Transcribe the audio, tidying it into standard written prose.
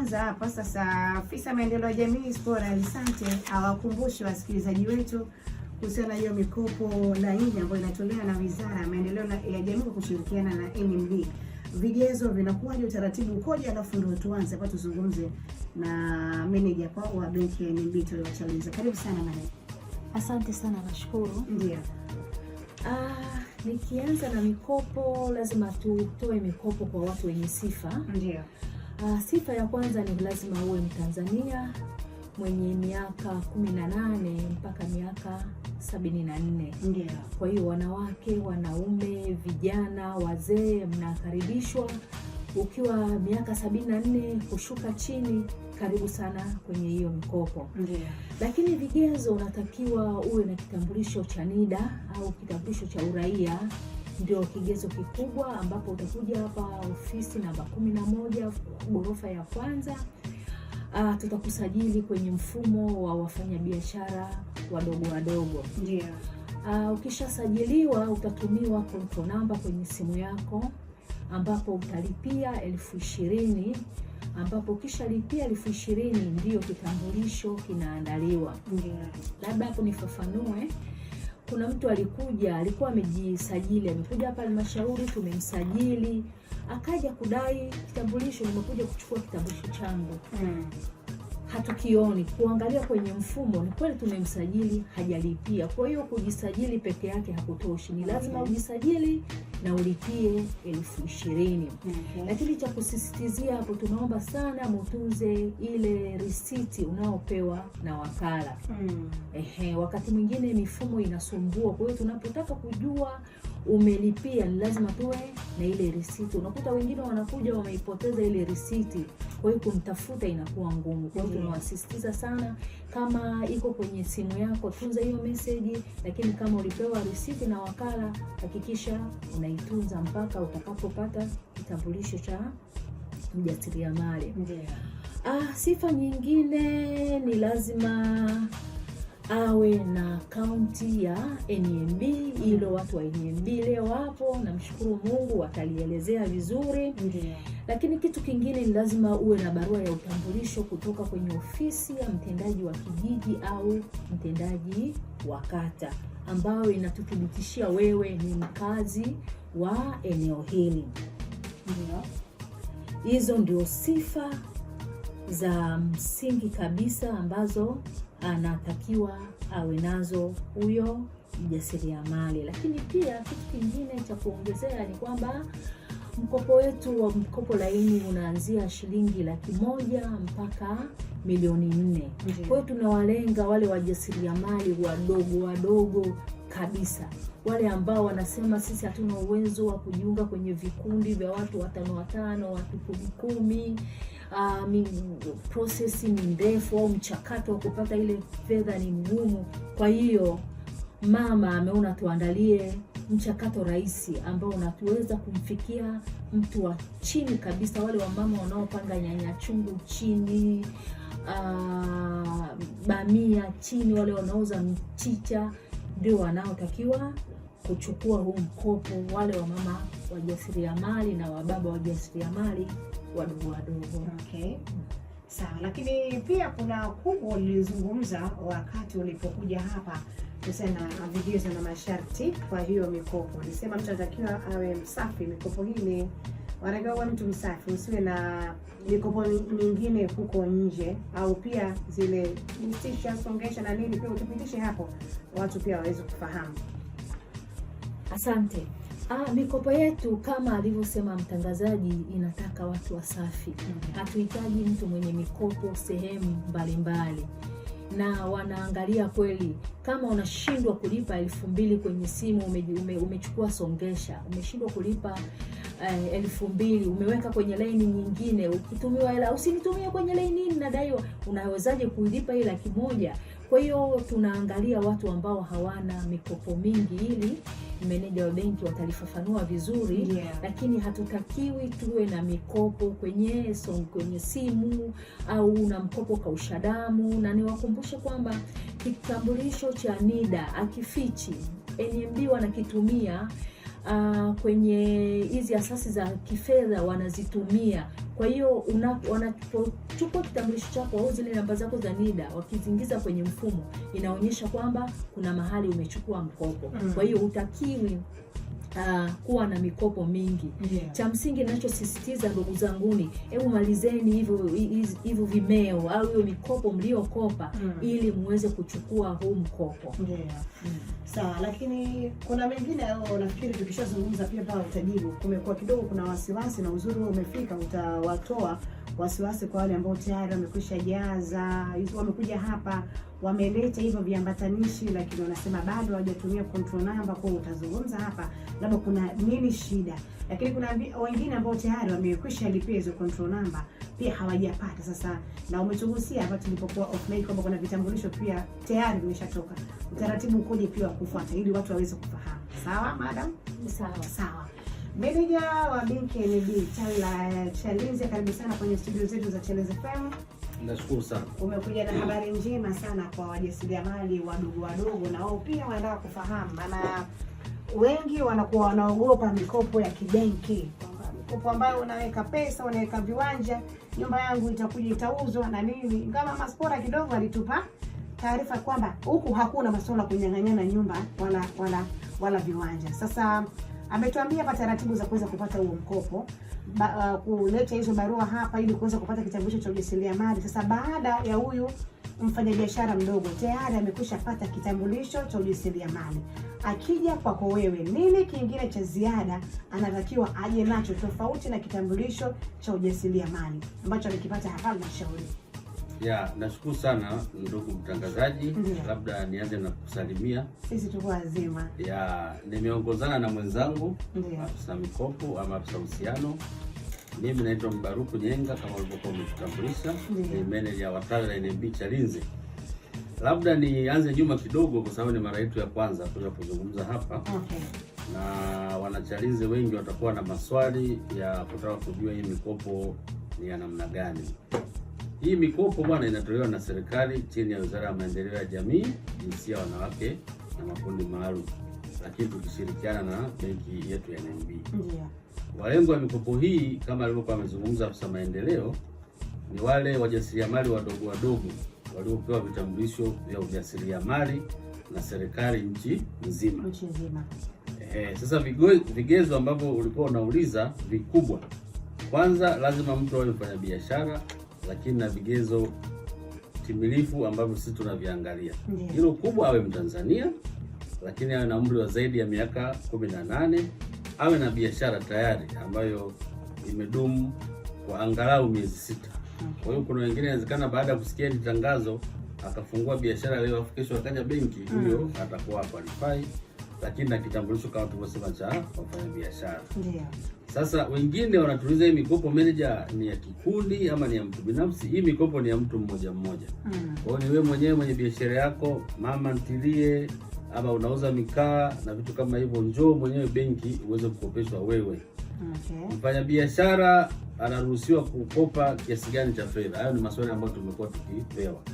tunaanza hapa sasa. Afisa maendeleo ya jamii Spora Alisante awakumbushe wasikilizaji wetu kuhusiana na hiyo mikopo laini ambayo inatolewa na Wizara ya Maendeleo ya Jamii kwa kushirikiana na NMB. Vigezo vinakuwaje, utaratibu ukoje? Alafu ndio tuanze hapa tuzungumze na manager wa benki ya NMB Chaliza. Karibu sana manager. Asante sana, nashukuru. Ndio. Nikianza na mikopo, lazima tutoe mikopo kwa watu wenye sifa. Ndio. Sifa ya kwanza ni lazima uwe Mtanzania mwenye miaka 18 mpaka miaka 74. Ndio. Kwa hiyo wanawake, wanaume, vijana, wazee mnakaribishwa. Ukiwa miaka 74 kushuka chini, karibu sana kwenye hiyo mikopo. Ndio. Lakini vigezo, unatakiwa uwe na kitambulisho cha NIDA au kitambulisho cha uraia. Ndio kigezo kikubwa, ambapo utakuja hapa ofisi namba 11 ghorofa ya kwanza. Tutakusajili kwenye mfumo wa wafanyabiashara wadogo. Ndio. Ukishasajiliwa utatumiwa control number kwenye simu yako, ambapo utalipia 20,000, ambapo ukishalipia 20,000 ndio kitambulisho kinaandaliwa. Ndio. Labda hapo nifafanue. Kuna mtu alikuwa amejisajili, amekuja hapa halmashauri, tumemsajili, akaja kudai kitambulisho, nimekuja kuchukua kitambulisho changu. Hatukioni, kuangalia kwenye mfumo ni kweli tumemsajili, hajalipia. Kwa hiyo kujisajili peke yake hakutoshi, ni lazima ujisajili na ulipie 20,000. Lakini cha kusisitizia hapo, tunaomba sana mutunze ile risiti unaopewa na wakala. Wakati mwingine mifumo inasumbua, kwa hiyo tunapotaka kujua umelipia ni lazima tuwe na ile risiti. Unakuta wengine wanakuja wameipoteza ile risiti, kwa hiyo kumtafuta inakuwa ngumu. Kwa hiyo tunawasisitiza sana, kama iko kwenye simu yako tunza hiyo message, lakini kama ulipewa risiti na wakala, hakikisha unaitunza mpaka utakapopata kitambulisho cha mjasiriamali. Sifa nyingine ni lazima awe na akaunti ya NMB. Hilo watu wa NMB leo hapo, namshukuru Mungu, watalielezea vizuri. Lakini kitu kingine ni lazima uwe na barua ya utambulisho kutoka kwenye ofisi ya mtendaji wa kijiji au mtendaji wa kata, ambayo inatuthibitishia wewe ni mkazi wa eneo hili. Hizo ndio sifa za msingi kabisa ambazo anatakiwa awe nazo huyo mjasiriamali. Lakini pia kitu kingine cha kuongezea ni kwamba mkopo wetu wa mkopo laini unaanzia shilingi 100,000 mpaka milioni 4. Kwa hiyo tunawalenga wale wajasiriamali wadogo kabisa, wale ambao wanasema sisi hatuna uwezo wa kujiunga kwenye vikundi vya watu 5, watu 10. Process ni ndefu, au mchakato wa kupata ile fedha ni mgumu. Kwa hiyo mama ameona tuandalie mchakato rahisi ambao unatuweza kumfikia mtu wa chini kabisa, wale wa mama wanaopanga nyanya chungu chini, bamia chini, wale wanaouza mchicha, ndio wanaotakiwa kuchukua huu mkopo, wale wa mama wajasiriamali na wababa wajasiriamali wadogo. Sawa, lakini pia kuna kubwa ulizungumza wakati ulipokuja hapa kuhusiana na vigezo na masharti kwa hiyo mikopo. Ulisema mtu anatakiwa awe msafi. Mikopo hii ni wanagawa mtu msafi, usiwe na mikopo mingine huko nje, au pia zile mtisha songesha na nini, pia utupitishe hapo watu pia waweze kufahamu. Asante. Mikopo yetu kama alivyosema mtangazaji inataka watu wasafi. Hatuhitaji mtu mwenye mikopo sehemu mbalimbali, na wanaangalia kweli kama unashindwa kulipa 2,000 kwenye simu, umechukua songesha, umeshindwa kulipa 2,000, umeweka kwenye laini nyingine, ukitumiwa hela usinitumie kwenye laini hii nadaiwa, unawezaje kulipa hii 100,000? Kwa hiyo tunaangalia watu ambao hawana mikopo mingi, ili meneja wa benki watalifafanua vizuri. Lakini hatutakiwi tuwe na mikopo kwenye simu au na mkopo kausha damu. Na niwakumbushe kwamba kitambulisho cha NIDA akifichi, NMB wanakitumia kwenye hizi asasi za kifedha wanazitumia Kwa hiyo wanapochukua kitambulisho chako au zile namba zako za NIDA, wakizingiza kwenye mfumo, inaonyesha kwamba kuna mahali umechukua mkopo. Kwa hiyo hutakiwi kuwa na mikopo mingi. Cha msingi ninachosisitiza ndugu zanguni, hebu malizeni hivyo vimeo au hiyo mikopo mliokopa ili muweze kuchukua huu mkopo. Sawa, lakini kuna mengine nafikiri tukishazungumza pia pale utajibu. Kumekuwa kidogo kuna wasiwasi, na uzuri wewe umefika utawatoa wasiwasi kwa wale ambao tayari wamekwisha jaza, wamekuja hapa wameleta hivyo viambatanishi, lakini wanasema bado hawajatumia control number. Kwa utazungumza hapa labda kuna nini shida, lakini kuna wengine ambao tayari wamekwisha lipia hizo control number pia hawajapata. Sasa na umetugusia hapa tulipokuwa offline kwamba kuna vitambulisho pia tayari vimeshatoka. Utaratibu ukoje pia kufuata ili watu waweze kufahamu? Sawa madam? Sawa. Meneja wa benki NB Chalinze, karibu sana kwenye studio zetu za Challenge FM. Nashukuru sana. Umekuja na habari njema sana kwa wajasiriamali wadogo na wao pia wanataka kufahamu, maana wengi wanakuwa wanaogopa mikopo ya kibenki, mikopo ambayo unaweka pesa, unaweka viwanja, nyumba yangu itakuja itauzwa na nini. Kama Maspora kidogo alitupa taarifa kwamba huku hakuna masuala kunyang'anyana nyumba wala viwanja. Sasa ametuambia hapa taratibu za kuweza kupata huo mkopo, kuleta hizo barua hapa ili kuweza kupata kitambulisho cha ujasiriamali. Sasa baada ya huyu mfanyabiashara mdogo tayari amekwisha pata kitambulisho cha ujasiriamali, akija kwako wewe, nini kingine cha ziada anatakiwa aje nacho tofauti na kitambulisho cha ujasiriamali ambacho alikipata hapa halmashauri? Nashukuru sana ndugu mtangazaji. Labda nianze na kusalimia. Sisi tuko wazima. Nimeongozana na mwenzangu afisa mikopo ama afisa uhusiano. Mimi naitwa Mbaruku Nyenga kama ulivyokuwa umetutambulisha. Ni manager wa tawi la NB Chalinze. Labda nianze nyuma kidogo kwa sababu ni mara yetu ya kwanza kuja kuzungumza hapa. Na wanachalinze wengi watakuwa na maswali ya kutaka kujua hii mikopo ni ya namna gani. Hii mikopo bwana inatolewa na serikali chini ya Wizara ya Maendeleo ya Jamii, Jinsia, Wanawake na Makundi Maalum, lakini tukishirikiana na benki yetu ya NMB. Walengo wa mikopo hii kama alivyokuwa amezungumza afisa maendeleo ni wale wajasiriamali wadogo waliopewa vitambulisho vya ujasiriamali na serikali nchi nzima. Sasa vigezo ambavyo ulikuwa unauliza vikubwa, kwanza lazima mtu awe mfanyabiashara, lakini na vigezo timilifu ambavyo sisi tunaviangalia. Hilo kubwa, awe Mtanzania, lakini awe na umri wa zaidi ya miaka 18, awe na biashara tayari ambayo imedumu kwa angalau miezi 6. Kwa hiyo kuna wengine inawezekana baada ya kusikia hili tangazo akafungua biashara leo afu kesho akaja benki, huyo atakuwa qualify, lakini na kitambulisho kama tulivyosema cha wafanyabiashara. Sasa wengine wanatuliza hii mikopo manager ni ya kikundi ama ni ya mtu binafsi? Hii mikopo ni ya mtu mmoja. Kwa hiyo ni wewe mwenyewe mwenye biashara yako, mama ntilie, ama unauza mikaa na vitu kama hivyo, njoo mwenyewe benki uweze kukopeshwa wewe. Mfanya biashara anaruhusiwa kukopa kiasi gani cha fedha? Hayo ni maswali ambayo tumekuwa tukipewa.